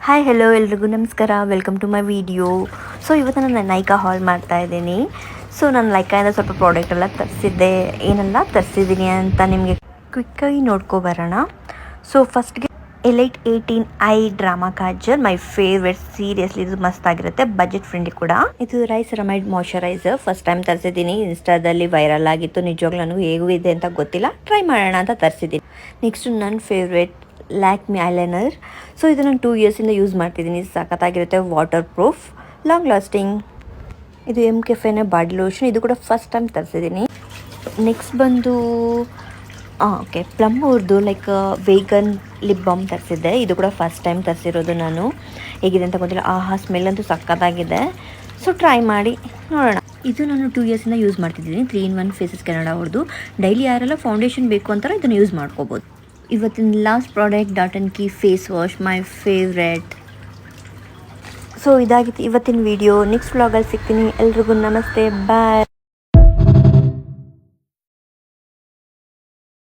Hi hello ಎಲ್ರಿಗೂ ನಮಸ್ಕಾರ, welcome to my video. So ಇವತ್ತು ನಾನು ನೈಕಾ ಹಾಲ್ ಮಾಡ್ತಾ ಇದ್ದೀನಿ. ಸೊ ನಾನು ನೈಕಾಯಿಂದ ಸ್ವಲ್ಪ ಪ್ರಾಡಕ್ಟ್ ಎಲ್ಲ ತರಿಸಿದ್ದೆ, ಏನೆಲ್ಲ ತರಿಸಿದ್ದೀನಿ ಅಂತ ನಿಮಗೆ ಕ್ವಿಕ್ಕಾಗಿ ನೋಡ್ಕೊಬರೋಣ. ಸೊ ಫಸ್ಟ್ಗೆ elite 18i drama Kajal, my favourite. Seriously ಇದು ಮಸ್ತಾಗಿರುತ್ತೆ, ಬಜೆಟ್ ಫ್ರೆಂಡ್ಲಿ ಕೂಡ. ಇದು ರೈಸೆರಾಮೈಡ್ ಮಾಯ್ಶ್ಚರೈಸರ್, ಫಸ್ಟ್ ಟೈಮ್ ತರಿಸಿದ್ದೀನಿ. ಇನ್ಸ್ಟಾದಲ್ಲಿ ವೈರಲ್ ಆಗಿತ್ತು, ನಿಜವಾಗ್ಲೂ ನನಗೂ ಹೇಗೂ ಇದೆ ಅಂತ ಗೊತ್ತಿಲ್ಲ, ಟ್ರೈ ಮಾಡೋಣ ಅಂತ ತರಿಸಿದ್ದೀನಿ. ನೆಕ್ಸ್ಟು ನನ್ನ ಫೇವ್ರೆಟ್ ಲ್ಯಾಕ್ಮಿ ಐಲೈನರ್. ಸೊ ಇದು ನಾನು 2 ಇಯರ್ಸಿಂದ ಯೂಸ್ ಮಾಡ್ತಿದ್ದೀನಿ. ಸಖತ್ತಾಗಿರುತ್ತೆ, ವಾಟರ್ ಪ್ರೂಫ್, ಲಾಂಗ್ ಲಾಸ್ಟಿಂಗ್. ಇದು ಎಮ್ ಕೆಫೆನ ಬಾಡಿ ಲೋಷನ್, ಇದು ಕೂಡ ಫಸ್ಟ್ ಟೈಮ್ ತರಿಸಿದ್ದೀನಿ. ನೆಕ್ಸ್ಟ್ ಬಂದು ಓಕೆ, ಪ್ಲಮ್ ಅವ್ರದ್ದು ಲೈಕ್ ವೇಗನ್ ಲಿಪ್ ಬಾಮ್ ತರಿಸಿದ್ದೆ. ಇದು ಕೂಡ ಫಸ್ಟ್ ಟೈಮ್ ತರಿಸಿರೋದು ನಾನು. ಹೇಗಿದೆ ಅಂತ ಗೊತ್ತಿಲ್ಲ. ಸ್ಮೆಲ್ ಅಂತೂ ಸಖತ್ತಾಗಿದೆ. ಸೊ ಟ್ರೈ ಮಾಡಿ ನೋಡೋಣ. ಇದು ನಾನು 2 ಇಯರ್ಸಿಂದ ಯೂಸ್ ಮಾಡ್ತಿದ್ದೀನಿ. 3-in-1 ಫೇಸಸ್ ಕೆನಡಾ ಅವ್ರದ್ದು. ಡೈಲಿ ಯಾರೆಲ್ಲ ಫೌಂಡೇಶನ್ ಬೇಕು ಅಂತಾರೋ ಇದನ್ನು ಯೂಸ್ ಮಾಡ್ಕೋಬೋದು. ಇವತ್ತಿನ last product dot and key face wash, my favourite. So ಇದಾಗಿತ್ತು ಇವತ್ತಿನ ವಿಡಿಯೋ. ನೆಕ್ಸ್ಟ್ ವ್ಲಾಗಲ್ಲಿ ಸಿಗ್ತೀನಿ. ಎಲ್ರಿಗೂ ನಮಸ್ತೆ, ಬಾಯ್.